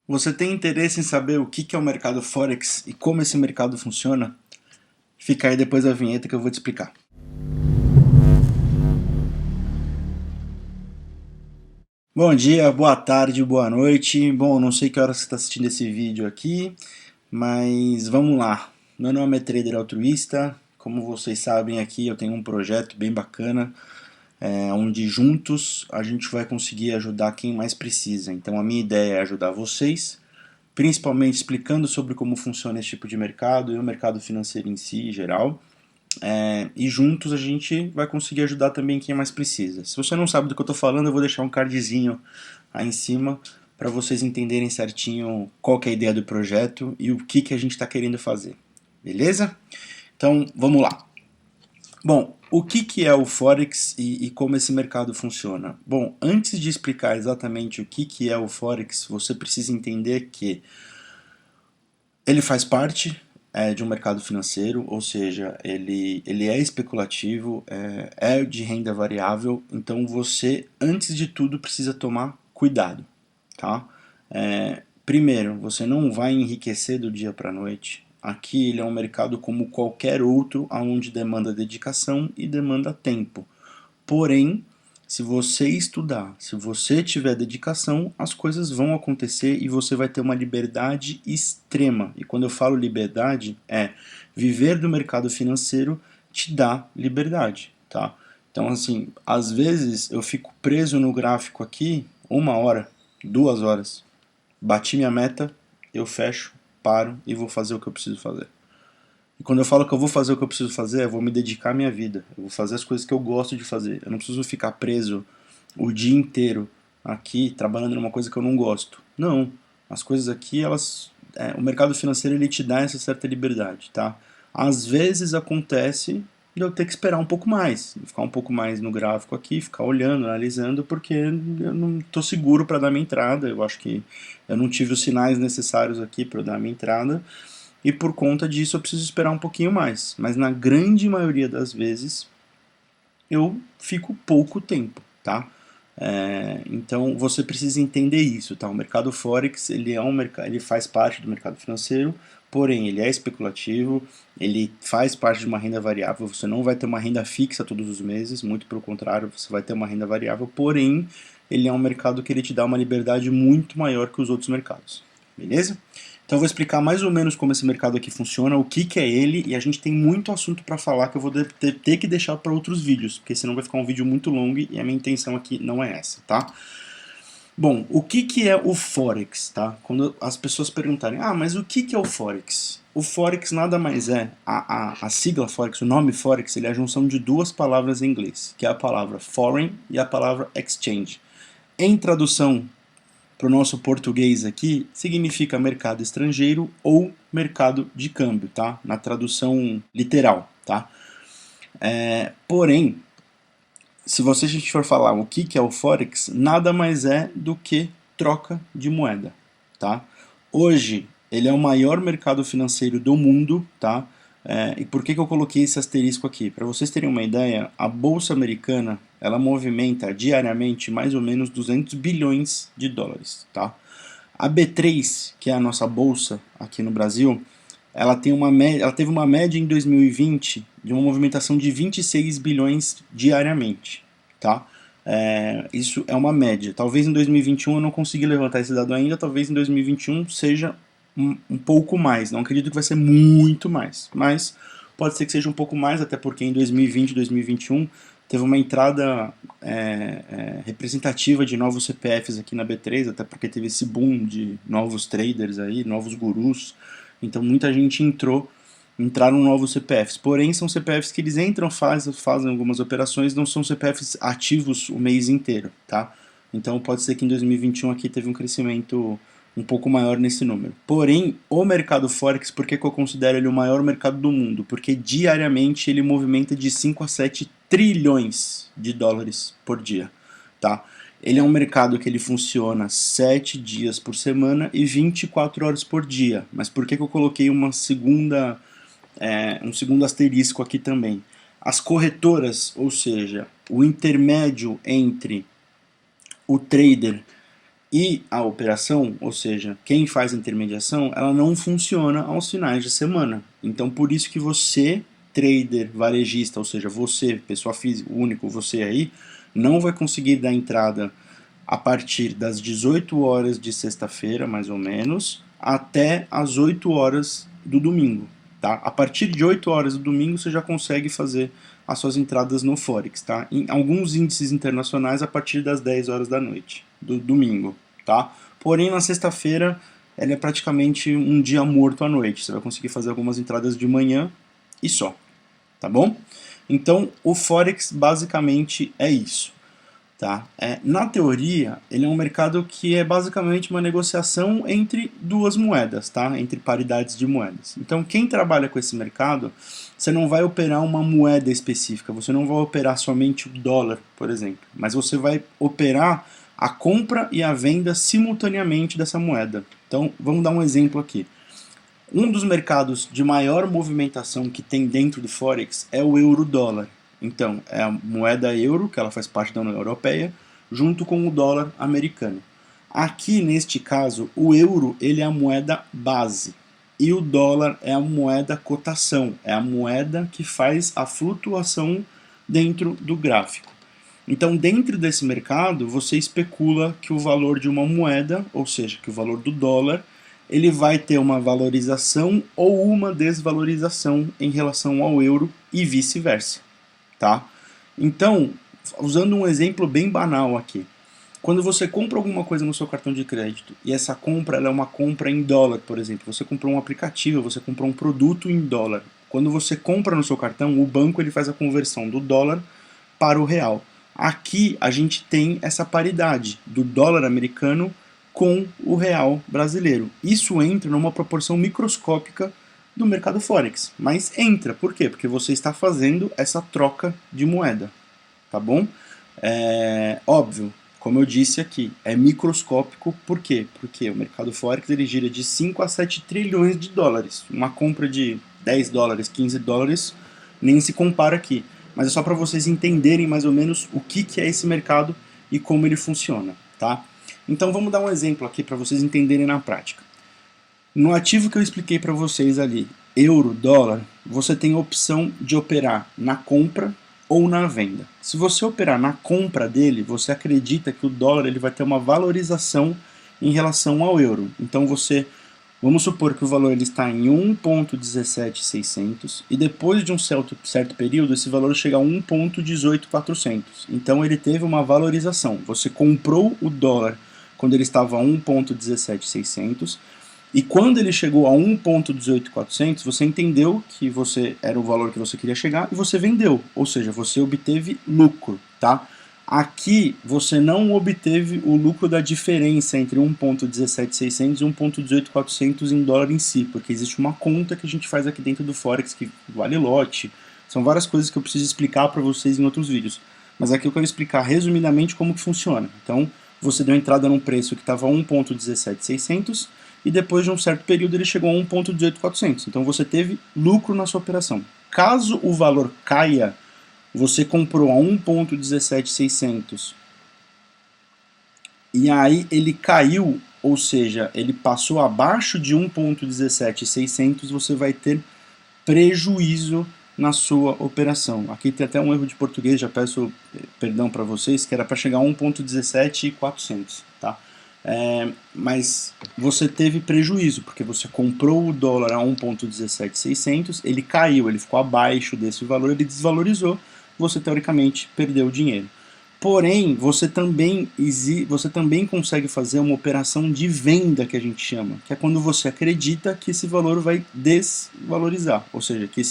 Você tem interesse em saber o que é o mercado Forex e como esse mercado funciona? Fica aí depois da vinheta que eu vou te explicar. Bom dia, boa tarde, boa noite. Bom, não sei que hora você está assistindo esse vídeo aqui, mas vamos lá. Meu nome é Trader Altruísta. Como vocês sabem aqui, eu tenho um projeto bem bacana, onde juntos a gente vai conseguir ajudar quem mais precisa. Então a minha ideia é ajudar vocês, principalmente explicando sobre como funciona esse tipo de mercado e o mercado financeiro em si, em geral. E juntos a gente vai conseguir ajudar também quem mais precisa. Se você não sabe do que eu estou falando, eu vou deixar um cardzinho aí em cima para vocês entenderem certinho qual que é a ideia do projeto e o que a gente está querendo fazer. Beleza? Então vamos lá. Bom, o que é o Forex e como esse mercado funciona? Bom, antes de explicar exatamente o que é o Forex, você precisa entender que ele faz parte de um mercado financeiro, ou seja, ele é especulativo, é de renda variável, então você, antes de tudo, precisa tomar cuidado, tá? Primeiro, você não vai enriquecer do dia para a noite. Aqui ele é um mercado como qualquer outro, onde demanda dedicação e demanda tempo. Porém, se você estudar, se você tiver dedicação, as coisas vão acontecer e você vai ter uma liberdade extrema. E quando eu falo liberdade, viver do mercado financeiro te dá liberdade, tá? Então, assim, às vezes eu fico preso no gráfico aqui 1 hora, 2 horas. Bati minha meta, eu fecho, paro e vou fazer o que eu preciso fazer. E quando eu falo que eu vou fazer o que eu preciso fazer, eu vou me dedicar à minha vida. Eu vou fazer as coisas que eu gosto de fazer. Eu não preciso ficar preso o dia inteiro aqui trabalhando numa coisa que eu não gosto. Não. As coisas aqui, o mercado financeiro ele te dá essa certa liberdade, tá? Às vezes acontece de eu ter que esperar um pouco mais, ficar um pouco mais no gráfico aqui, ficar olhando, analisando, porque eu não estou seguro para dar minha entrada. Eu acho que eu não tive os sinais necessários aqui para eu dar minha entrada e por conta disso eu preciso esperar um pouquinho mais. Mas na grande maioria das vezes eu fico pouco tempo, tá? Então você precisa entender isso, tá? O mercado Forex ele é um mercado, ele faz parte do mercado financeiro, porém ele é especulativo, ele faz parte de uma renda variável. Você não vai ter uma renda fixa todos os meses, muito pelo contrário, você vai ter uma renda variável, porém ele é um mercado que ele te dá uma liberdade muito maior que os outros mercados, beleza? Então eu vou explicar mais ou menos como esse mercado aqui funciona, o que é ele, e a gente tem muito assunto para falar que eu vou ter que deixar para outros vídeos, porque senão vai ficar um vídeo muito longo e a minha intenção aqui não é essa, tá? Bom, o que é o Forex, tá? Quando as pessoas perguntarem, mas o que é o Forex? O Forex nada mais é, a sigla Forex, o nome Forex, ele é a junção de duas palavras em inglês, que é a palavra foreign e a palavra exchange. Em tradução para o nosso português aqui, significa mercado estrangeiro ou mercado de câmbio, tá? Na tradução literal, tá? Porém, se a gente for falar o que é o Forex, nada mais é do que troca de moeda, tá? Hoje, ele é o maior mercado financeiro do mundo, tá? E por que eu coloquei esse asterisco aqui? Para vocês terem uma ideia, a Bolsa Americana, ela movimenta diariamente mais ou menos 200 bilhões de dólares, tá? A B3, que é a nossa bolsa aqui no Brasil, ela teve uma média em 2020 de uma movimentação de 26 bilhões diariamente, tá? Isso é uma média. Talvez em 2021 eu não consiga levantar esse dado ainda, talvez em 2021 seja um pouco mais. Não acredito que vai ser muito mais, mas pode ser que seja um pouco mais, até porque em 2020 e 2021 teve uma entrada representativa de novos CPFs aqui na B3, até porque teve esse boom de novos traders aí, novos gurus. Então muita gente entraram novos CPFs. Porém, são CPFs que eles entram, fazem algumas operações, não são CPFs ativos o mês inteiro, tá? Então pode ser que em 2021 aqui teve um crescimento um pouco maior nesse número. Porém, o mercado Forex, por que eu considero ele o maior mercado do mundo? Porque diariamente ele movimenta de 5 a 7 trilhões de dólares por dia, tá? Ele é um mercado que ele funciona 7 dias por semana e 24 horas por dia. Mas por que eu coloquei um segundo asterisco aqui também? As corretoras, ou seja, o intermédio entre o trader E a operação, ou seja, quem faz a intermediação, ela não funciona aos finais de semana. Então, por isso que você, trader, varejista, ou seja, você, pessoa física, único, você aí, não vai conseguir dar entrada a partir das 18 horas de sexta-feira, mais ou menos, até as 8 horas do domingo. Tá? A partir de 8 horas do domingo você já consegue fazer as suas entradas no Forex. Tá? Em alguns índices internacionais a partir das 10 horas da noite, do domingo. Tá? Porém, na sexta-feira ela é praticamente um dia morto à noite. Você vai conseguir fazer algumas entradas de manhã e só. Tá bom? Então, o Forex basicamente é isso. Tá? Na teoria, ele é um mercado que é basicamente uma negociação entre duas moedas, tá? Entre paridades de moedas. Então, quem trabalha com esse mercado, você não vai operar uma moeda específica, você não vai operar somente o dólar, por exemplo, mas você vai operar a compra e a venda simultaneamente dessa moeda. Então, vamos dar um exemplo aqui. Um dos mercados de maior movimentação que tem dentro do Forex é o euro-dólar. Então, é a moeda euro, que ela faz parte da União Europeia, junto com o dólar americano. Aqui, neste caso, o euro ele é a moeda base e o dólar é a moeda cotação, é a moeda que faz a flutuação dentro do gráfico. Então, dentro desse mercado, você especula que o valor de uma moeda, ou seja, que o valor do dólar, ele vai ter uma valorização ou uma desvalorização em relação ao euro e vice-versa. Tá? Então, usando um exemplo bem banal aqui, quando você compra alguma coisa no seu cartão de crédito e essa compra ela é uma compra em dólar, por exemplo, você comprou um aplicativo, você comprou um produto em dólar. Quando você compra no seu cartão, o banco ele faz a conversão do dólar para o real. Aqui a gente tem essa paridade do dólar americano com o real brasileiro. Isso entra numa proporção microscópica do mercado Forex, mas entra, por quê? Porque você está fazendo essa troca de moeda, tá bom? Óbvio, como eu disse aqui, é microscópico, por quê? Porque o mercado Forex ele gira de 5 a 7 trilhões de dólares, uma compra de 10 dólares, 15 dólares, nem se compara aqui, mas é só para vocês entenderem mais ou menos o que é esse mercado e como ele funciona, tá? Então vamos dar um exemplo aqui para vocês entenderem na prática. No ativo que eu expliquei para vocês ali, euro, dólar, você tem a opção de operar na compra ou na venda. Se você operar na compra dele, você acredita que o dólar ele vai ter uma valorização em relação ao euro. Então vamos supor que o valor ele está em 1.17600 e depois de um certo período esse valor chega a 1.18400. Então ele teve uma valorização. Você comprou o dólar quando ele estava a 1.17600 e quando ele chegou a 1.18400, você entendeu que era o valor que você queria chegar e você vendeu, ou seja, você obteve lucro, tá? Aqui você não obteve o lucro da diferença entre 1.17600 e 1.18400 em dólar em si, porque existe uma conta que a gente faz aqui dentro do Forex que vale lote. São várias coisas que eu preciso explicar para vocês em outros vídeos, mas aqui eu quero explicar resumidamente como que funciona. Então, você deu entrada num preço que estava a 1.17600 e depois de um certo período ele chegou a 1.18400. Então você teve lucro na sua operação. Caso o valor caia, você comprou a 1.17600 e aí ele caiu, ou seja, ele passou abaixo de 1.17600, você vai ter prejuízo na sua operação. Aqui tem até um erro de português, já peço perdão para vocês, que era para chegar a 1.17400, tá? Mas você teve prejuízo, porque você comprou o dólar a 1.17600, ele caiu, ele ficou abaixo desse valor, ele desvalorizou, você teoricamente perdeu dinheiro. Porém, você também consegue fazer uma operação de venda, que a gente chama, que é quando você acredita que esse valor vai desvalorizar, ou seja, que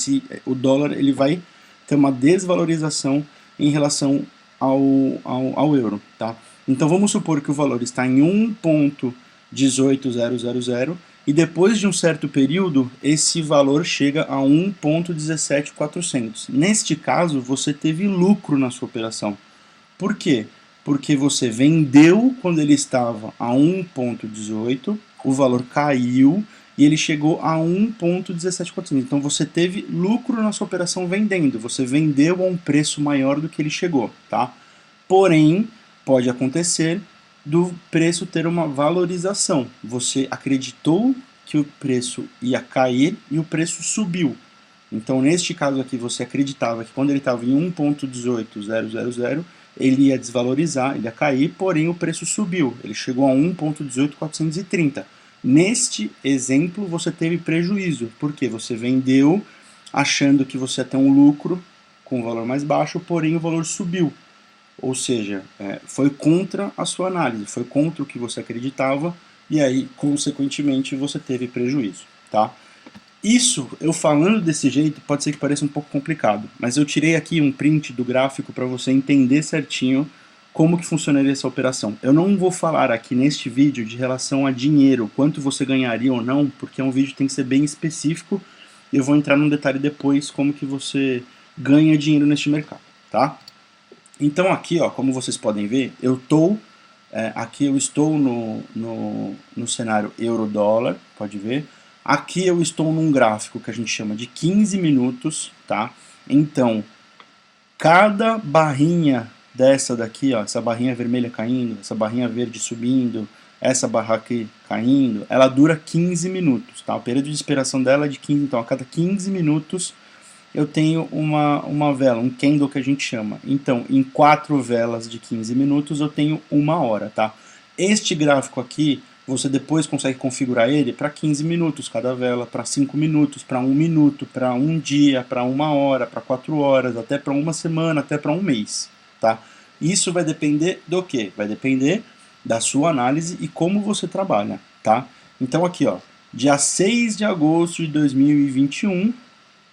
o dólar ele vai ter uma desvalorização em relação ao euro, tá? Então vamos supor que o valor está em 1.18000 e depois de um certo período esse valor chega a 1.17400. Neste caso você teve lucro na sua operação. Por quê? Porque você vendeu quando ele estava a 1.18, o valor caiu e ele chegou a 1.17400. Então você teve lucro na sua operação vendendo, você vendeu a um preço maior do que ele chegou, tá? Porém, pode acontecer do preço ter uma valorização. Você acreditou que o preço ia cair e o preço subiu. Então, neste caso aqui, você acreditava que quando ele estava em 1.18000, ele ia desvalorizar, ele ia cair, porém o preço subiu. Ele chegou a 1.18430. Neste exemplo, você teve prejuízo, porque você vendeu achando que você ia ter um lucro com um valor mais baixo, porém o valor subiu. Ou seja, foi contra a sua análise, foi contra o que você acreditava, e aí, consequentemente, você teve prejuízo, tá? Isso, eu falando desse jeito, pode ser que pareça um pouco complicado, mas eu tirei aqui um print do gráfico para você entender certinho como que funcionaria essa operação. Eu não vou falar aqui neste vídeo de relação a dinheiro, quanto você ganharia ou não, porque é um vídeo que tem que ser bem específico, e eu vou entrar num detalhe depois como que você ganha dinheiro neste mercado, tá? Então aqui, ó, como vocês podem ver, aqui eu estou no cenário euro-dólar, pode ver. Aqui eu estou num gráfico que a gente chama de 15 minutos, tá? Então, cada barrinha dessa daqui, ó, essa barrinha vermelha caindo, essa barrinha verde subindo, essa barra aqui caindo, ela dura 15 minutos, tá? O período de expiração dela é de 15, então a cada 15 minutos eu tenho uma vela, um candle que a gente chama. Então, em 4 velas de 15 minutos eu tenho 1 hora, tá? Este gráfico aqui, você depois consegue configurar ele para 15 minutos cada vela, para 5 minutos, para 1 minuto, para um dia, para 1 hora, para 4 horas, até para uma semana, até para um mês, tá? Isso vai depender do quê? Vai depender da sua análise e como você trabalha, tá? Então aqui, ó, dia 6 de agosto de 2021,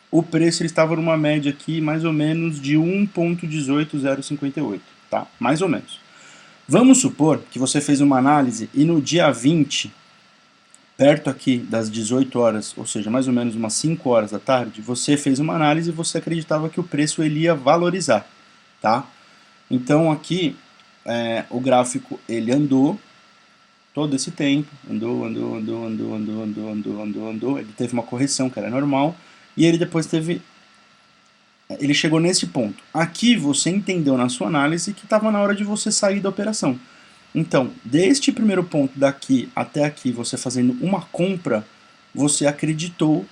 o preço ele estava numa média aqui mais ou menos de 1.18058, tá? Mais ou menos. Vamos supor que você fez uma análise e no dia 20, perto aqui das 18 horas, ou seja, mais ou menos umas 5 horas da tarde, você fez uma análise e você acreditava que o preço ele ia valorizar, tá? Então aqui o gráfico ele andou todo esse tempo, andou, ele teve uma correção que era normal, e ele depois ele chegou nesse ponto. Aqui você entendeu na sua análise que estava na hora de você sair da operação. Então, deste primeiro ponto daqui até aqui, você fazendo uma compra, você acreditou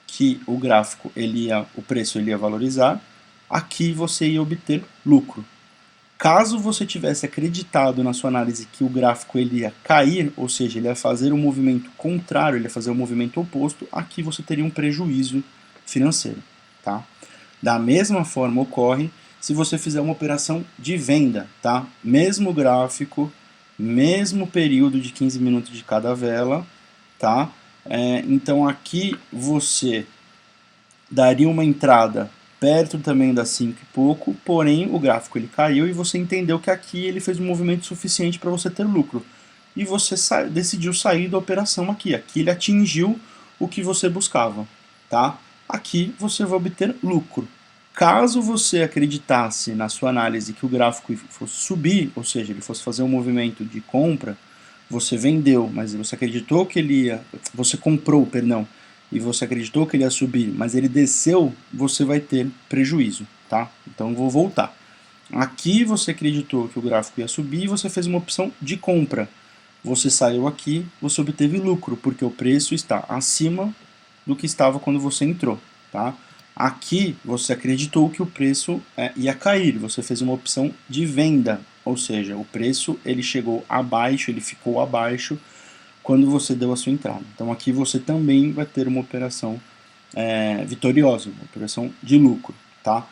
que o gráfico, o preço ele ia valorizar, aqui você ia obter lucro. Caso você tivesse acreditado na sua análise que o gráfico ele ia cair, ou seja, ele ia fazer um movimento contrário, ele ia fazer um movimento oposto, aqui você teria um prejuízo financeiro, tá? Da mesma forma ocorre se você fizer uma operação de venda, tá? Mesmo gráfico, mesmo período de 15 minutos de cada vela, tá? Então aqui você daria uma entrada perto também das 5 e pouco, porém o gráfico ele caiu e você entendeu que aqui ele fez um movimento suficiente para você ter lucro. E você decidiu sair da operação aqui. Aqui ele atingiu o que você buscava, tá? Aqui você vai obter lucro. Caso você acreditasse na sua análise que o gráfico fosse subir, ou seja, ele fosse fazer um movimento de compra, você vendeu, mas você acreditou que ele ia... Você comprou, perdão, e você acreditou que ele ia subir, mas ele desceu, você vai ter prejuízo, tá? Então vou voltar. Aqui você acreditou que o gráfico ia subir e você fez uma opção de compra. Você saiu aqui, você obteve lucro, porque o preço está acima do que estava quando você entrou, tá? Aqui você acreditou que o preço ia cair, você fez uma opção de venda, ou seja, o preço ele chegou abaixo, ele ficou abaixo quando você deu a sua entrada. Então aqui você também vai ter uma operação vitoriosa, uma operação de lucro, tá?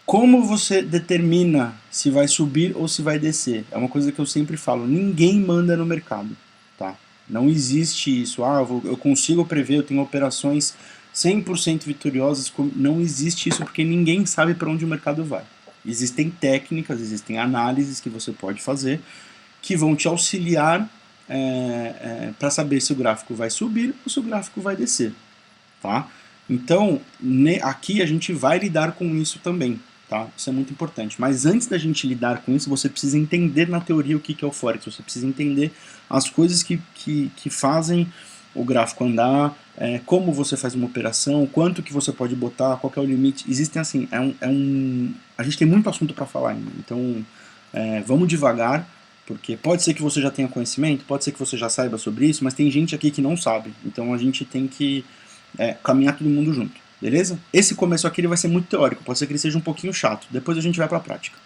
Como você determina se vai subir ou se vai descer? É uma coisa que eu sempre falo, ninguém manda no mercado, tá? Não existe isso, eu consigo prever, eu tenho operações 100% vitoriosas, não existe isso porque ninguém sabe para onde o mercado vai. Existem técnicas, existem análises que você pode fazer que vão te auxiliar para saber se o gráfico vai subir ou se o gráfico vai descer, tá? Então, aqui a gente vai lidar com isso também, tá? Isso é muito importante. Mas antes da gente lidar com isso, você precisa entender na teoria o que é o Forex, você precisa entender as coisas que fazem o gráfico andar, como você faz uma operação, quanto que você pode botar, qual que é o limite. Existem assim, a gente tem muito assunto para falar ainda, então vamos devagar. Porque pode ser que você já tenha conhecimento, pode ser que você já saiba sobre isso, mas tem gente aqui que não sabe. Então a gente tem que caminhar todo mundo junto, beleza? Esse começo aqui ele vai ser muito teórico, pode ser que ele seja um pouquinho chato. Depois a gente vai para a prática.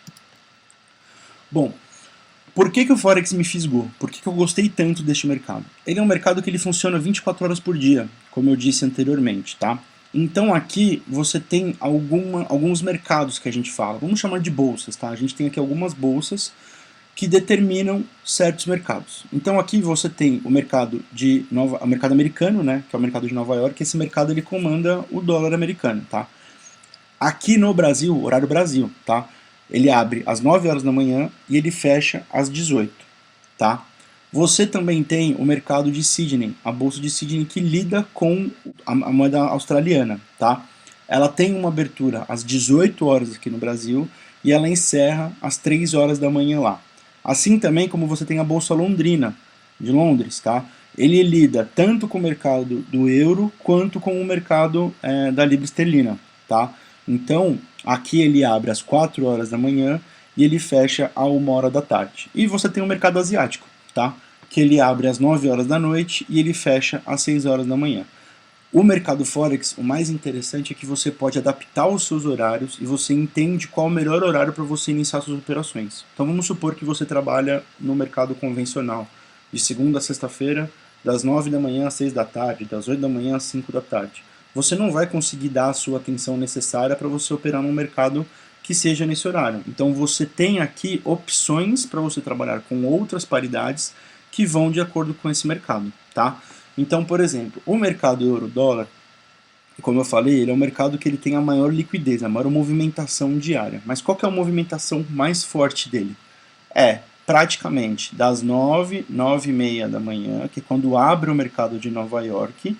Bom, por que o Forex me fisgou? Por que eu gostei tanto deste mercado? Ele é um mercado que ele funciona 24 horas por dia, como eu disse anteriormente, tá? Então aqui você tem alguns mercados que a gente fala, vamos chamar de bolsas, tá? A gente tem aqui algumas bolsas que determinam certos mercados. Então aqui você tem o mercado o mercado americano, né, que é o mercado de Nova York. Esse mercado ele comanda o dólar americano, tá? Aqui no Brasil, horário Brasil, tá? Ele abre às 9 horas da manhã e ele fecha às 18, tá? Você também tem o mercado de Sydney, a bolsa de Sydney que lida com a moeda australiana, tá? Ela tem uma abertura às 18 horas aqui no Brasil e ela encerra às 3 horas da manhã lá. Assim também como você tem a bolsa londrina, de Londres, tá? Ele lida tanto com o mercado do euro quanto com o mercado da libra esterlina, tá? Então, aqui ele abre às 4 horas da manhã e ele fecha a 1 hora da tarde. E você tem o mercado asiático, tá? Que ele abre às 9 horas da noite e ele fecha às 6 horas da manhã. O mercado Forex, o mais interessante é que você pode adaptar os seus horários e você entende qual é o melhor horário para você iniciar suas operações. Então vamos supor que você trabalha no mercado convencional, de segunda a sexta-feira, das 9 da manhã às 6 da tarde, das 8 da manhã às 5 da tarde. Você não vai conseguir dar a sua atenção necessária para você operar num mercado que seja nesse horário. Então você tem aqui opções para você trabalhar com outras paridades que vão de acordo com esse mercado, tá? Então, por exemplo, o mercado euro-dólar, como eu falei, ele é um mercado que ele tem a maior liquidez, a maior movimentação diária. Mas qual que é a movimentação mais forte dele? É praticamente das 9, 9 e meia da manhã, que é quando abre o mercado de Nova York,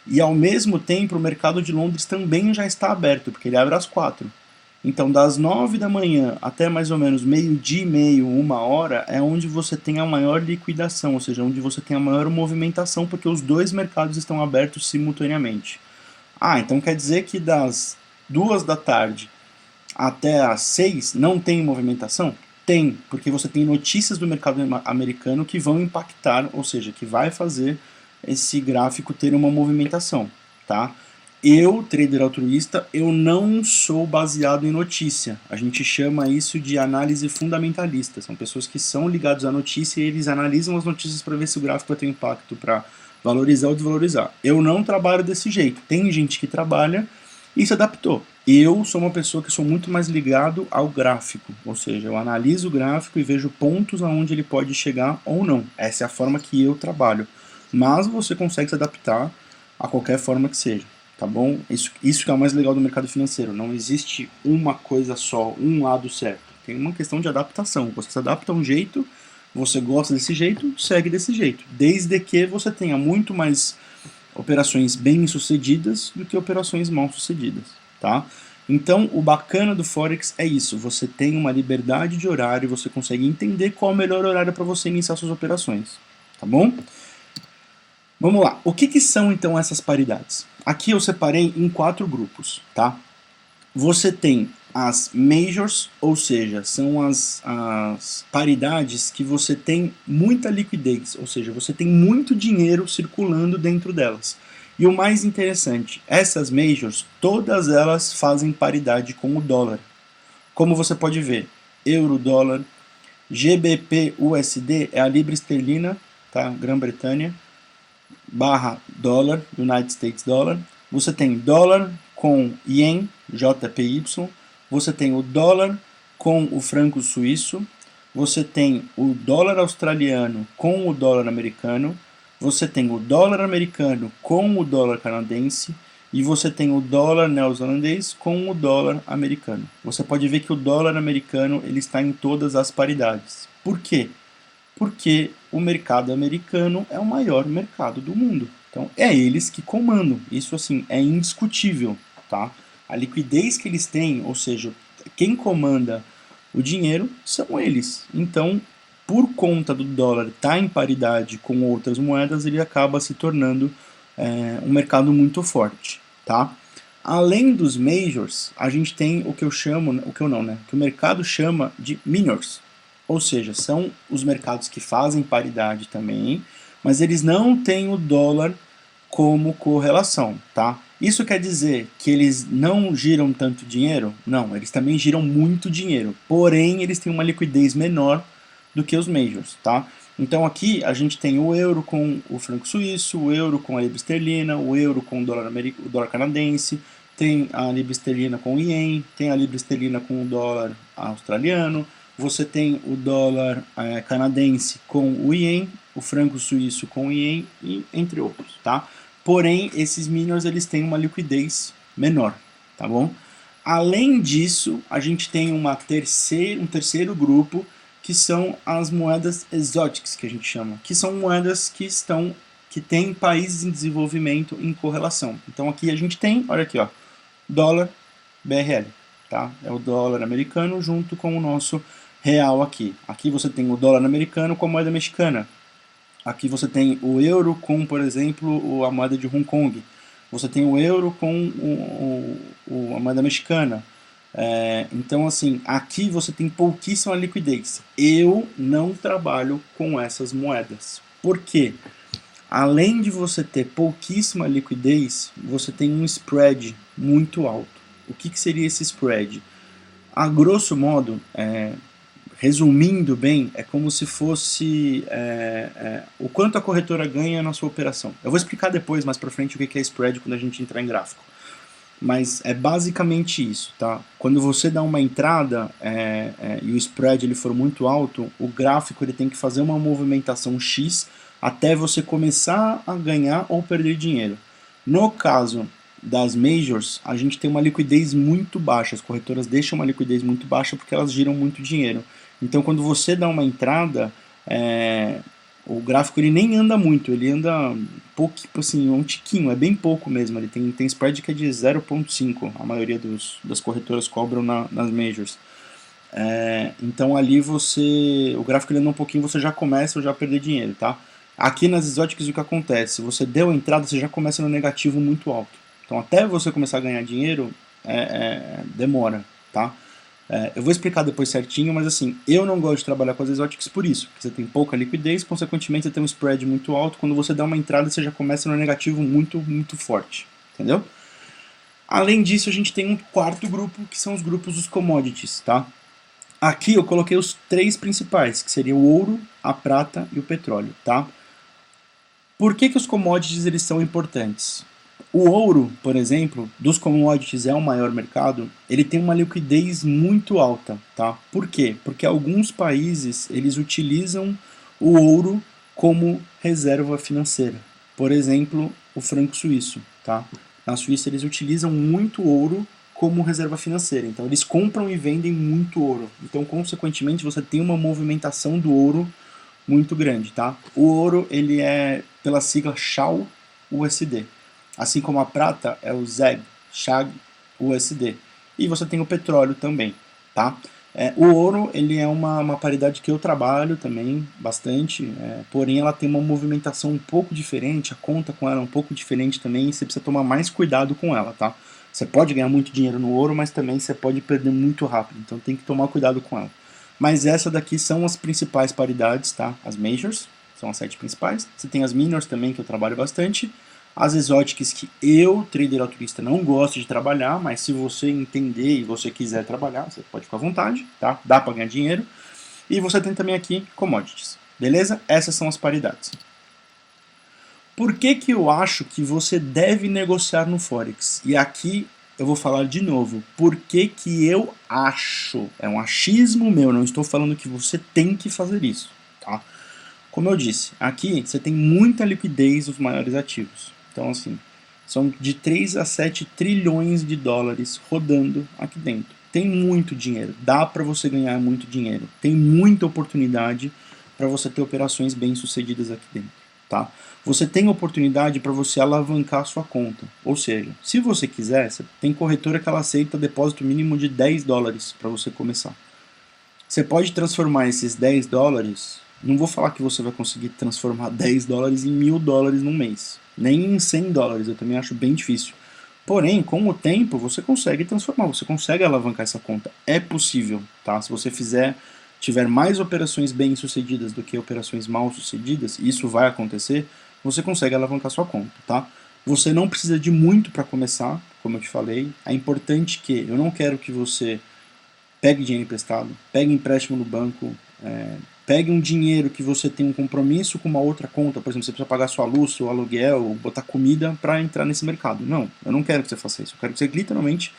e ao mesmo tempo o mercado de Londres também já está aberto, porque ele abre às 4. Então, das 9 da manhã até mais ou menos meio-dia e meio, 1 hora, é onde você tem a maior liquidação, ou seja, onde você tem a maior movimentação, porque os dois mercados estão abertos simultaneamente. Ah, então quer dizer que das 2 da tarde até as 6 não tem movimentação? Tem, porque você tem notícias do mercado americano que vão impactar, ou seja, que vai fazer esse gráfico ter uma movimentação, tá? Eu, trader altruísta, eu não sou baseado em notícia. A gente chama isso de análise fundamentalista. São pessoas que são ligadas à notícia e eles analisam as notícias para ver se o gráfico vai ter impacto para valorizar ou desvalorizar. Eu não trabalho desse jeito. Tem gente que trabalha e se adaptou. Eu sou uma pessoa que sou muito mais ligado ao gráfico, ou seja, eu analiso o gráfico e vejo pontos aonde ele pode chegar ou não. Essa é a forma que eu trabalho. Mas você consegue se adaptar a qualquer forma que seja. Tá bom? Isso que é o mais legal do mercado financeiro. Não existe uma coisa só, um lado certo. Tem uma questão de adaptação. Você se adapta a um jeito, você gosta desse jeito, segue desse jeito. Desde que você tenha muito mais operações bem-sucedidas do que operações mal-sucedidas. Tá? Então, o bacana do Forex é isso. Você tem uma liberdade de horário, você consegue entender qual é o melhor horário para você iniciar suas operações. Tá bom? Vamos lá. O que são então essas paridades? Aqui eu separei em 4 grupos, tá? Você tem as majors, ou seja, são as paridades que você tem muita liquidez, ou seja, você tem muito dinheiro circulando dentro delas. E o mais interessante, essas majors, todas elas fazem paridade com o dólar. Como você pode ver, euro, dólar, GBP, USD é a libra esterlina, tá? Grã-Bretanha, barra dólar, United States Dollar. Você tem dólar com ien, JPY. Você tem o dólar com o franco suíço. Você tem o dólar australiano com o dólar americano. Você tem o dólar americano com o dólar canadense. E você tem o dólar neozelandês com o dólar americano. Você pode ver que o dólar americano ele está em todas as paridades. Por quê? Porque o mercado americano é o maior mercado do mundo. Então, é eles que comandam. Isso, assim, é indiscutível, tá? A liquidez que eles têm, ou seja, quem comanda o dinheiro são eles. Então, por conta do dólar estar em paridade com outras moedas, ele acaba se tornando um mercado muito forte, tá? Além dos majors, a gente tem o que eu chamo, o que eu não, né? Que o mercado chama de minors. Ou seja, são os mercados que fazem paridade também, mas eles não têm o dólar como correlação, tá? Isso quer dizer que eles não giram tanto dinheiro? Não, eles também giram muito dinheiro, porém eles têm uma liquidez menor do que os majors, tá? Então aqui a gente tem o euro com o franco suíço, o euro com a libra esterlina, o euro com o dólar canadense, tem a libra esterlina com o ien, tem a libra esterlina com o dólar australiano, você tem o dólar canadense com o ien, o franco suíço com o ien e entre outros, tá? Porém, esses miners eles têm uma liquidez menor, tá bom? Além disso, a gente tem um terceiro grupo que são as moedas exóticas, que a gente chama, que são moedas que têm países em desenvolvimento em correlação. Então aqui a gente tem, olha aqui, ó, dólar BRL, tá? É o dólar americano junto com o nosso real aqui. Aqui você tem o dólar americano com a moeda mexicana. Aqui você tem o euro com, por exemplo, a moeda de Hong Kong. Você tem o euro com a moeda mexicana. Então, assim, aqui você tem pouquíssima liquidez. Eu não trabalho com essas moedas. Por quê? Além de você ter pouquíssima liquidez, você tem um spread muito alto. O que seria esse spread? A grosso modo, resumindo bem, é como se fosse o quanto a corretora ganha na sua operação. Eu vou explicar depois, mais pra frente, o que é spread quando a gente entrar em gráfico. Mas é basicamente isso, tá? Quando você dá uma entrada e o spread ele for muito alto, o gráfico ele tem que fazer uma movimentação X até você começar a ganhar ou perder dinheiro. No caso das majors, a gente tem uma liquidez muito baixa, as corretoras deixam uma liquidez muito baixa porque elas giram muito dinheiro. Então quando você dá uma entrada, o gráfico ele nem anda muito, ele anda pouco, assim, um tiquinho, é bem pouco mesmo, ele tem spread que é de 0,5, a maioria das corretoras cobram nas majors. Então ali o gráfico ele anda um pouquinho, você já começa a já perder dinheiro, tá? Aqui nas exóticas o que acontece? Você deu a entrada, você já começa no negativo muito alto. Então até você começar a ganhar dinheiro, demora, tá? Eu vou explicar depois certinho, mas assim, eu não gosto de trabalhar com as exóticas por isso, porque você tem pouca liquidez, consequentemente você tem um spread muito alto, quando você dá uma entrada você já começa no negativo muito, muito forte, entendeu? Além disso, a gente tem um quarto grupo, que são os grupos dos commodities, tá? Aqui eu coloquei os três principais, que seriam o ouro, a prata e o petróleo, tá? Por que os commodities eles são importantes? O ouro, por exemplo, dos commodities é o maior mercado, ele tem uma liquidez muito alta, tá? Por quê? Porque alguns países, eles utilizam o ouro como reserva financeira. Por exemplo, o franco suíço, tá? Na Suíça eles utilizam muito ouro como reserva financeira, então eles compram e vendem muito ouro. Então, consequentemente, você tem uma movimentação do ouro muito grande, tá? O ouro, ele é pela sigla SHA-USD. Assim como a prata é o ZEG, SHAG-USD. E você tem o petróleo também, tá? O ouro, ele é uma paridade que eu trabalho também bastante, porém ela tem uma movimentação um pouco diferente, a conta com ela é um pouco diferente também, e você precisa tomar mais cuidado com ela, tá? Você pode ganhar muito dinheiro no ouro, mas também você pode perder muito rápido, então tem que tomar cuidado com ela. Mas essa daqui são as principais paridades, tá? As majors, são as 7 principais. Você tem as minors também, que eu trabalho bastante. As exóticas que eu, trader altruísta, não gosto de trabalhar, mas se você entender e você quiser trabalhar, você pode ficar à vontade, tá? Dá para ganhar dinheiro. E você tem também aqui commodities, beleza? Essas são as paridades. Por que eu acho que você deve negociar no Forex? E aqui eu vou falar de novo. Por que eu acho? É um achismo meu, não estou falando que você tem que fazer isso, tá? Como eu disse, aqui você tem muita liquidez dos maiores ativos. Então, assim, são de 3 a 7 trilhões de dólares rodando aqui dentro. Tem muito dinheiro, dá para você ganhar muito dinheiro. Tem muita oportunidade para você ter operações bem-sucedidas aqui dentro, tá? Você tem oportunidade para você alavancar a sua conta. Ou seja, se você quiser, você tem corretora que ela aceita depósito mínimo de 10 dólares para você começar. Você pode transformar esses 10 dólares, não vou falar que você vai conseguir transformar 10 dólares em 1.000 dólares num mês, nem em 100 dólares, eu também acho bem difícil. Porém, com o tempo, você consegue transformar, você consegue alavancar essa conta. É possível, tá? Se você fizer tiver mais operações bem-sucedidas do que operações mal-sucedidas, e isso vai acontecer, você consegue alavancar sua conta, tá? Você não precisa de muito para começar, como eu te falei. É importante que eu não quero que você pegue dinheiro emprestado, pegue empréstimo no banco, pegue um dinheiro que você tem um compromisso com uma outra conta, por exemplo, você precisa pagar sua luz, seu aluguel, botar comida para entrar nesse mercado. Não, eu não quero que você faça isso. Eu quero que você literalmente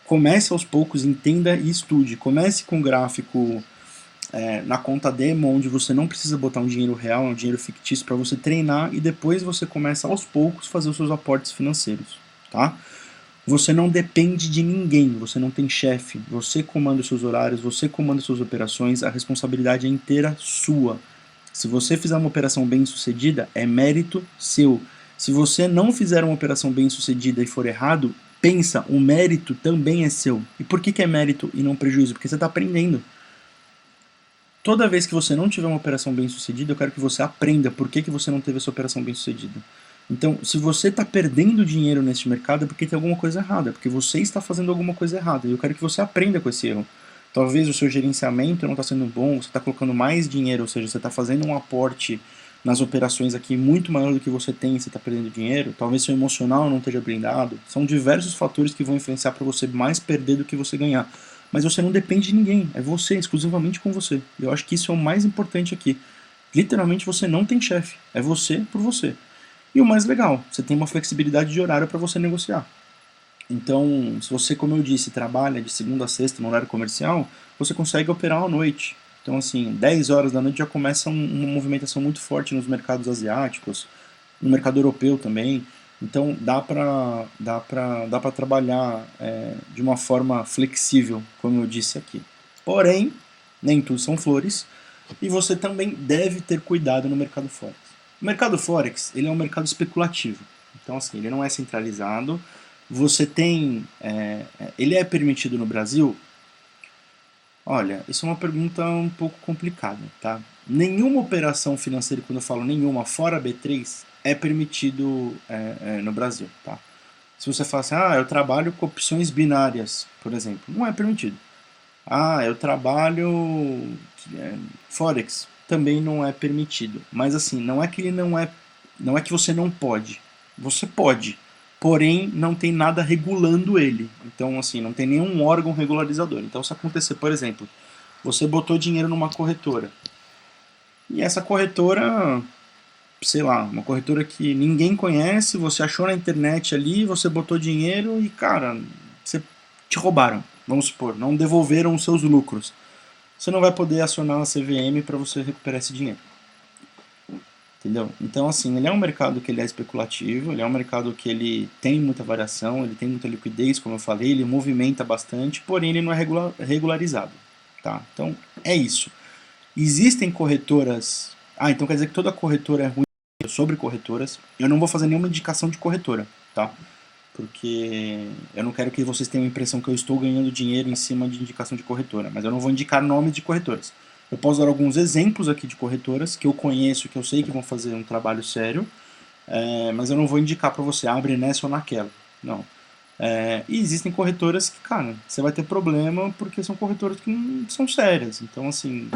comece aos poucos, entenda e estude. Comece com um gráfico na conta demo, onde você não precisa botar um dinheiro real, um dinheiro fictício para você treinar e depois você começa aos poucos fazer os seus aportes financeiros, tá? Você não depende de ninguém, você não tem chefe, você comanda os seus horários, você comanda as suas operações, a responsabilidade é inteira sua. Se você fizer uma operação bem sucedida, é mérito seu. Se você não fizer uma operação bem sucedida e for errado, pensa, o mérito também é seu. E por que é mérito e não prejuízo? Porque você está aprendendo. Toda vez que você não tiver uma operação bem sucedida, eu quero que você aprenda por que você não teve essa operação bem sucedida. Então, se você está perdendo dinheiro neste mercado, é porque tem alguma coisa errada, é porque você está fazendo alguma coisa errada. E eu quero que você aprenda com esse erro. Talvez o seu gerenciamento não está sendo bom, você está colocando mais dinheiro, ou seja, você está fazendo um aporte nas operações aqui muito maior do que você tem e você está perdendo dinheiro. Talvez seu emocional não esteja blindado. São diversos fatores que vão influenciar para você mais perder do que você ganhar. Mas você não depende de ninguém, é você, exclusivamente com você. Eu acho que isso é o mais importante aqui. Literalmente você não tem chefe, é você por você. E o mais legal, você tem uma flexibilidade de horário para você negociar. Então, se você, como eu disse, trabalha de segunda a sexta no horário comercial, você consegue operar à noite. Então, assim, 10 horas da noite já começa uma movimentação muito forte nos mercados asiáticos, no mercado europeu também. Então, dá pra trabalhar de uma forma flexível, como eu disse aqui. Porém, nem tudo são flores, e você também deve ter cuidado no mercado Forex. O mercado Forex, ele é um mercado especulativo. Então, assim, ele não é centralizado. Você tem... ele é permitido no Brasil? Olha, isso é uma pergunta um pouco complicada, tá? Nenhuma operação financeira, quando eu falo nenhuma, fora B3, é permitido no Brasil, tá? Se você fala assim, eu trabalho com opções binárias, por exemplo, não é permitido. Eu trabalho Forex, também não é permitido. Mas assim, não é que ele não é que você não pode. Você pode, porém não tem nada regulando ele. Então assim, não tem nenhum órgão regularizador. Então se acontecer, por exemplo, você botou dinheiro numa corretora, e essa corretora, sei lá, uma corretora que ninguém conhece, você achou na internet ali, você botou dinheiro e, cara, você te roubaram, vamos supor, não devolveram os seus lucros. Você não vai poder acionar a CVM para você recuperar esse dinheiro. Entendeu? Então, assim, ele é um mercado que ele é especulativo, ele é um mercado que ele tem muita variação, ele tem muita liquidez, como eu falei, ele movimenta bastante, porém ele não é regularizado. Tá? Então, é isso. Existem corretoras... então quer dizer que toda corretora é ruim sobre corretoras. Eu não vou fazer nenhuma indicação de corretora, tá? Porque eu não quero que vocês tenham a impressão que eu estou ganhando dinheiro em cima de indicação de corretora, mas eu não vou indicar nomes de corretoras. Eu posso dar alguns exemplos aqui de corretoras que eu conheço, que eu sei que vão fazer um trabalho sério, mas eu não vou indicar para você, abre nessa ou naquela. Não. E existem corretoras que, cara, você vai ter problema porque são corretoras que não são sérias. Então, assim,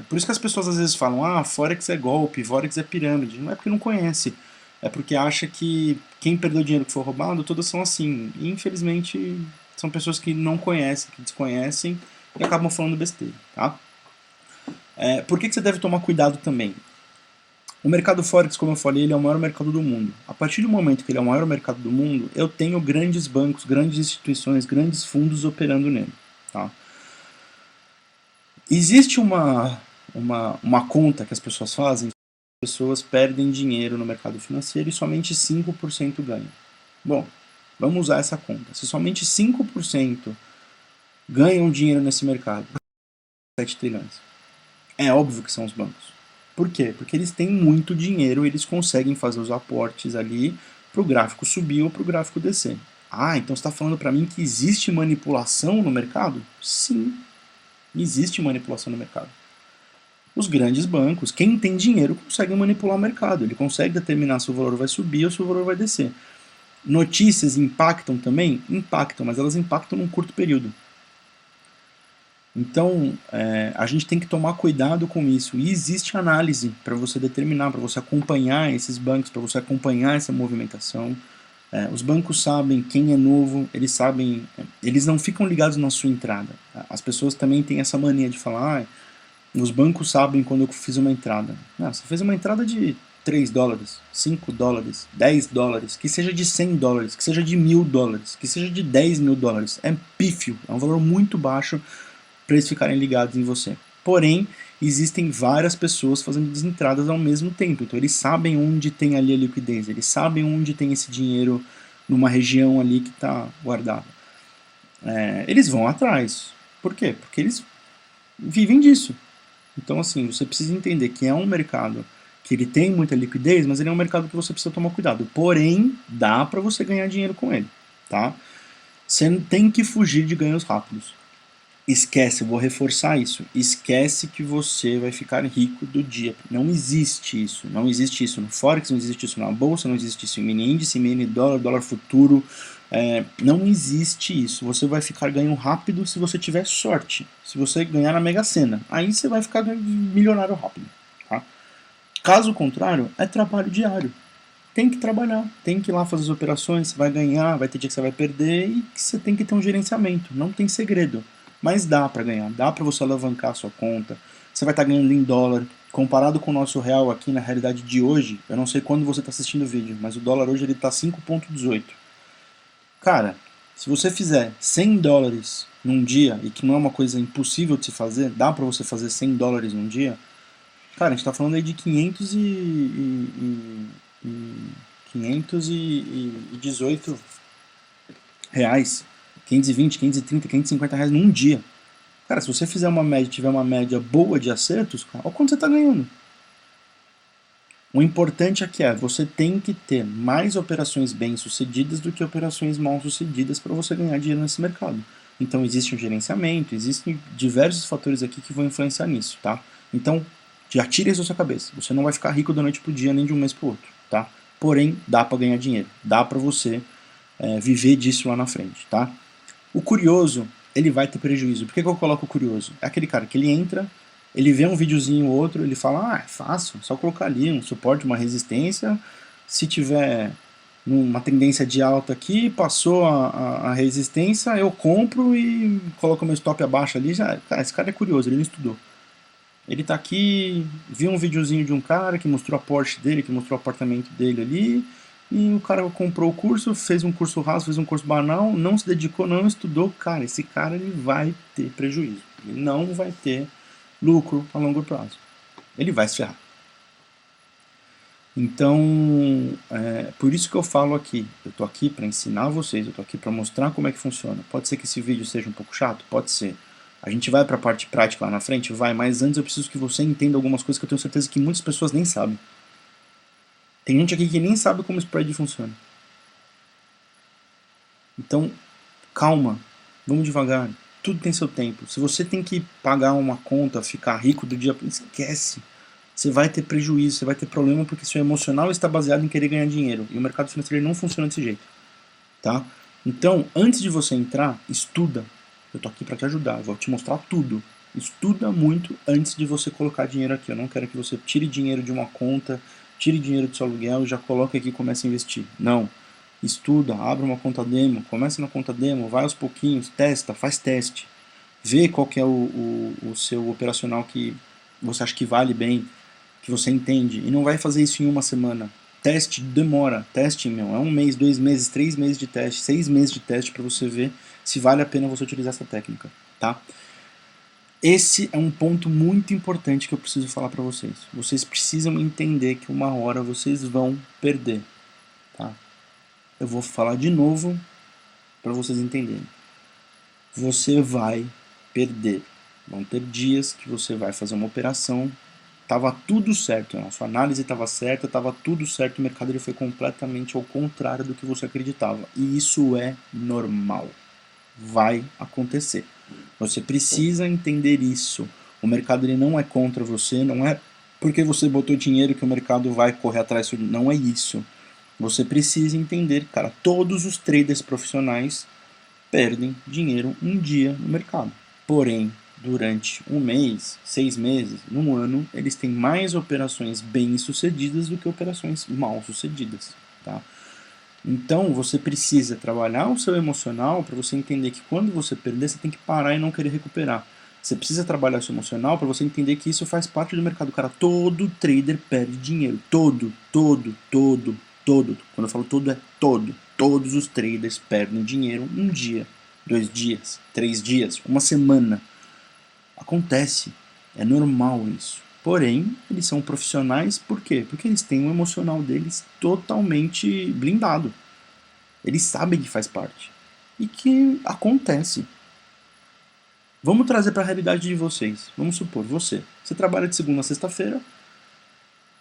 por isso que as pessoas às vezes falam, Forex é golpe, Forex é pirâmide. Não é porque não conhece, é porque acha que quem perdeu dinheiro que foi roubado, todas são assim. E infelizmente são pessoas que não conhecem, que desconhecem e acabam falando besteira, tá? Por que você deve tomar cuidado também? O mercado Forex, como eu falei, ele é o maior mercado do mundo. A partir do momento que ele é o maior mercado do mundo, eu tenho grandes bancos, grandes instituições, grandes fundos operando nele, tá? Existe uma conta que as pessoas fazem, as pessoas perdem dinheiro no mercado financeiro e somente 5% ganham. Bom, vamos usar essa conta. Se somente 5% ganham dinheiro nesse mercado, 7 trilhões. É óbvio que são os bancos. Por quê? Porque eles têm muito dinheiro e eles conseguem fazer os aportes ali para o gráfico subir ou para o gráfico descer. Então você está falando para mim que existe manipulação no mercado? Sim, existe manipulação no mercado. Os grandes bancos, quem tem dinheiro, consegue manipular o mercado. Ele consegue determinar se o valor vai subir ou se o valor vai descer. Notícias impactam também? Impactam, mas elas impactam num curto período. Então, a gente tem que tomar cuidado com isso. E existe análise para você determinar, para você acompanhar esses bancos, para você acompanhar essa movimentação. Os bancos sabem quem é novo, eles sabem, eles não ficam ligados na sua entrada. As pessoas também têm essa mania de falar, os bancos sabem quando eu fiz uma entrada. Não, você fez uma entrada de 3 dólares, 5 dólares, 10 dólares, que seja de 100 dólares, que seja de 1.000 dólares, que seja de 10 mil dólares. É pífio, é um valor muito baixo para eles ficarem ligados em você. Porém, existem várias pessoas fazendo desentradas ao mesmo tempo, então eles sabem onde tem ali a liquidez, eles sabem onde tem esse dinheiro numa região ali que está guardado. Eles vão atrás. Por quê? Porque eles vivem disso. Então, assim, você precisa entender que é um mercado que ele tem muita liquidez, mas ele é um mercado que você precisa tomar cuidado. Porém, dá para você ganhar dinheiro com ele, tá? Você tem que fugir de ganhos rápidos. Esquece, eu vou reforçar isso. Esquece que você vai ficar rico do dia. Não existe isso. Não existe isso no Forex, não existe isso na Bolsa, não existe isso em mini índice, mini dólar, dólar futuro. Não existe isso. Você vai ficar ganho rápido se você tiver sorte. Se você ganhar na Mega Sena. Aí você vai ficar milionário rápido. Tá? Caso contrário, é trabalho diário. Tem que trabalhar, tem que ir lá fazer as operações, você vai ganhar, vai ter dia que você vai perder e você tem que ter um gerenciamento. Não tem segredo. Mas dá para ganhar, dá para você alavancar a sua conta. Você vai estar ganhando em dólar. Comparado com o nosso real aqui na realidade de hoje, eu não sei quando você está assistindo o vídeo, mas o dólar hoje ele está 5,18. Cara, se você fizer 100 dólares num dia, e que não é uma coisa impossível de se fazer, dá para você fazer 100 dólares num dia, cara, a gente está falando aí de 518 reais, 520, 530, 550 reais num dia. Cara, se você fizer uma média, tiver uma média boa de acertos, cara, olha quanto você está ganhando. O importante aqui é, você tem que ter mais operações bem-sucedidas do que operações mal-sucedidas para você ganhar dinheiro nesse mercado. Então existe um gerenciamento, existem diversos fatores aqui que vão influenciar nisso, tá? Então, já tire isso da sua cabeça. Você não vai ficar rico da noite pro dia, nem de um mês pro outro, tá? Porém, dá para ganhar dinheiro. Dá para você viver disso lá na frente, tá? O curioso, ele vai ter prejuízo. Por que eu coloco o curioso? É aquele cara que ele entra, ele vê um videozinho ou outro, ele fala, é fácil, só colocar ali um suporte, uma resistência, se tiver uma tendência de alta aqui, passou a resistência, eu compro e coloco meu stop abaixo ali, já, cara, esse cara é curioso, ele não estudou. Ele tá aqui, viu um videozinho de um cara que mostrou a Porsche dele, que mostrou o apartamento dele ali, e o cara comprou o curso, fez um curso raso, fez um curso banal, não se dedicou, não estudou. Cara, esse cara ele vai ter prejuízo. Ele não vai ter lucro a longo prazo. Ele vai se ferrar. Então, por isso que eu falo aqui. Eu tô aqui para ensinar vocês, eu tô aqui para mostrar como é que funciona. Pode ser que esse vídeo seja um pouco chato? Pode ser. A gente vai para a parte prática lá na frente? Vai, mas antes eu preciso que você entenda algumas coisas que eu tenho certeza que muitas pessoas nem sabem. Tem gente aqui que nem sabe como o spread funciona. Então, calma, vamos devagar, tudo tem seu tempo. Se você tem que pagar uma conta, ficar rico do dia, esquece. Você vai ter prejuízo, você vai ter problema porque seu emocional está baseado em querer ganhar dinheiro. E o mercado financeiro não funciona desse jeito. Tá? Então, antes de você entrar, estuda. Eu tô aqui para te ajudar, eu vou te mostrar tudo. Estuda muito antes de você colocar dinheiro aqui. Eu não quero que você tire dinheiro de uma conta, tire dinheiro do seu aluguel e já coloque aqui e comece a investir. Não. Estuda, abre uma conta demo, começa na conta demo, vai aos pouquinhos, testa, faz teste. Vê qual que é o seu operacional que você acha que vale bem, que você entende. E não vai fazer isso em uma semana. Teste demora. Teste, meu, é 1 mês, 2 meses, 3 meses de teste, 6 meses de teste para você ver se vale a pena você utilizar essa técnica, tá? Esse é um ponto muito importante que eu preciso falar para vocês. Vocês precisam entender que uma hora vocês vão perder, tá? Eu vou falar de novo para vocês entenderem. Você vai perder. Vão ter dias que você vai fazer uma operação, estava tudo certo, a sua análise estava certa, estava tudo certo, o mercado ele foi completamente ao contrário do que você acreditava. E isso é normal. Vai acontecer. Você precisa entender isso. O mercado ele não é contra você, não é porque você botou dinheiro que o mercado vai correr atrás. Não é isso. Você precisa entender, cara, todos os traders profissionais perdem dinheiro um dia no mercado. Porém, durante um mês, 6 meses, num ano, eles têm mais operações bem-sucedidas do que operações mal-sucedidas, tá? Então, você precisa trabalhar o seu emocional para você entender que quando você perder, você tem que parar e não querer recuperar. Você precisa trabalhar o seu emocional para você entender que isso faz parte do mercado. Cara, todo trader perde dinheiro. Todo, todo, todo, todo. Quando eu falo todo, é todo. Todos os traders perdem dinheiro um dia, 2 dias, 3 dias, uma semana. Acontece. É normal isso. Porém, eles são profissionais por quê? Porque eles têm o emocional deles totalmente blindado. Eles sabem que faz parte. E que acontece. Vamos trazer para a realidade de vocês. Vamos supor, você trabalha de segunda a sexta-feira,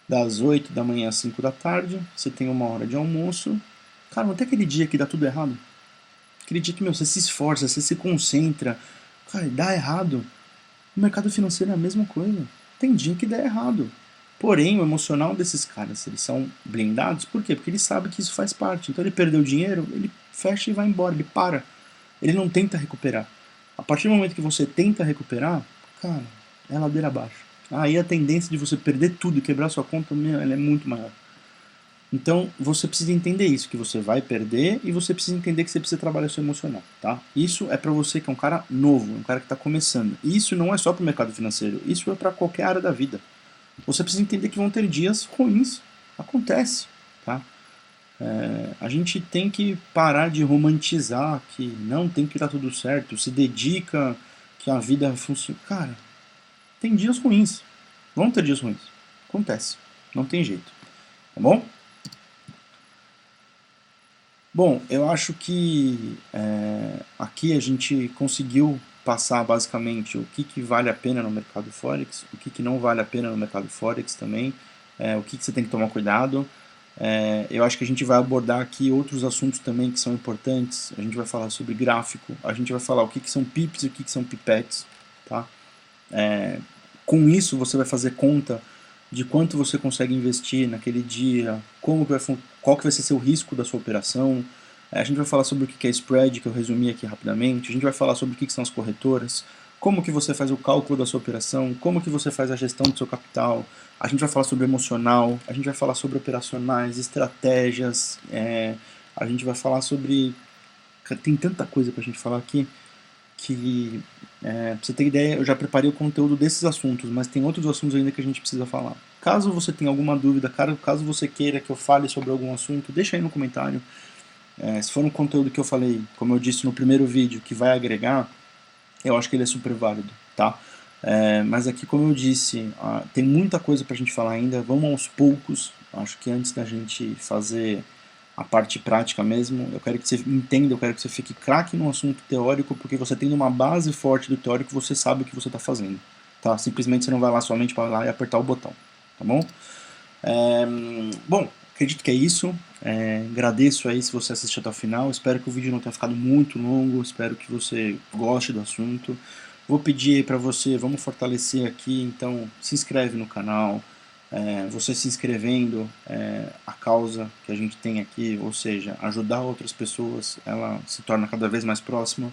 das 8 da manhã às 5 da tarde, você tem 1 hora de almoço. Cara, não tem aquele dia que dá tudo errado? Aquele dia que, você se esforça, você se concentra. Cara, dá errado. No mercado financeiro é a mesma coisa. Tem dia que dá errado. Porém, o emocional desses caras, eles são blindados. Por quê? Porque ele sabe que isso faz parte. Então ele perdeu dinheiro, ele fecha e vai embora, ele para. Ele não tenta recuperar. A partir do momento que você tenta recuperar, cara, é ladeira abaixo. Aí a tendência de você perder tudo e quebrar sua conta, ela é muito maior. Então, você precisa entender isso, que você vai perder, e você precisa entender que você precisa trabalhar seu emocional, tá? Isso é para você que é um cara novo, um cara que está começando. E isso não é só para o mercado financeiro, isso é para qualquer área da vida. Você precisa entender que vão ter dias ruins. Acontece, tá? A gente tem que parar de romantizar que não tem que dar tudo certo, se dedica que a vida funciona. Cara, tem dias ruins. Vão ter dias ruins. Acontece. Não tem jeito. Tá bom? Bom, eu acho que aqui a gente conseguiu passar basicamente o que vale a pena no mercado Forex, o que não vale a pena no mercado Forex também, o que você tem que tomar cuidado. Eu acho que a gente vai abordar aqui outros assuntos também que são importantes. A gente vai falar sobre gráfico, a gente vai falar o que são pips e o que são pipettes, tá? Com isso você vai fazer conta de quanto você consegue investir naquele dia, qual que vai ser seu risco da sua operação. A gente vai falar sobre o que é spread, que eu resumi aqui rapidamente. A gente vai falar sobre o que são as corretoras, como que você faz o cálculo da sua operação, como que você faz a gestão do seu capital. A gente vai falar sobre emocional, a gente vai falar sobre operacionais, estratégias, a gente vai falar sobre... Tem tanta coisa pra gente falar aqui que, pra você ter ideia, eu já preparei o conteúdo desses assuntos, mas tem outros assuntos ainda que a gente precisa falar. Caso você tenha alguma dúvida, caso você queira que eu fale sobre algum assunto, deixa aí no comentário. Se for um conteúdo que eu falei, como eu disse no primeiro vídeo, que vai agregar, eu acho que ele é super válido, tá? Mas aqui, como eu disse, tem muita coisa pra gente falar ainda, vamos aos poucos. Acho que antes da gente fazer a parte prática mesmo, eu quero que você entenda, eu quero que você fique craque no assunto teórico, porque você tendo uma base forte do teórico, você sabe o que você está fazendo, tá? Simplesmente você não vai lá somente para lá e apertar o botão, tá bom? Bom, acredito que é isso. Agradeço aí se você assistiu até o final. Espero que o vídeo não tenha ficado muito longo. Espero que você goste do assunto. Vou pedir aí para você, vamos fortalecer aqui. Então, se inscreve no canal. Você se inscrevendo, a causa que a gente tem aqui, ou seja, ajudar outras pessoas, ela se torna cada vez mais próxima.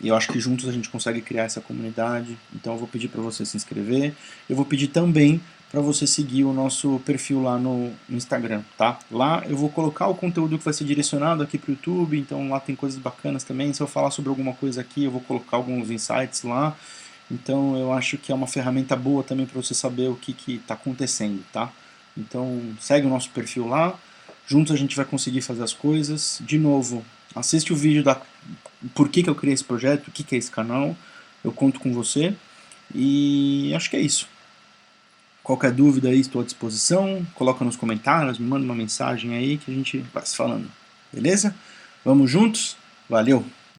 E eu acho que juntos a gente consegue criar essa comunidade. Então eu vou pedir para você se inscrever. Eu vou pedir também para você seguir o nosso perfil lá no Instagram, tá? Lá eu vou colocar o conteúdo que vai ser direcionado aqui para o YouTube, então lá tem coisas bacanas também. Se eu falar sobre alguma coisa aqui, eu vou colocar alguns insights lá. Então eu acho que é uma ferramenta boa também para você saber o que está acontecendo, tá? Então segue o nosso perfil lá. Juntos a gente vai conseguir fazer as coisas. De novo, assiste o vídeo da por que eu criei esse projeto, o que é esse canal. Eu conto com você. E acho que é isso. Qualquer dúvida aí, estou à disposição. Coloca nos comentários, me manda uma mensagem aí que a gente vai se falando. Beleza? Vamos juntos? Valeu!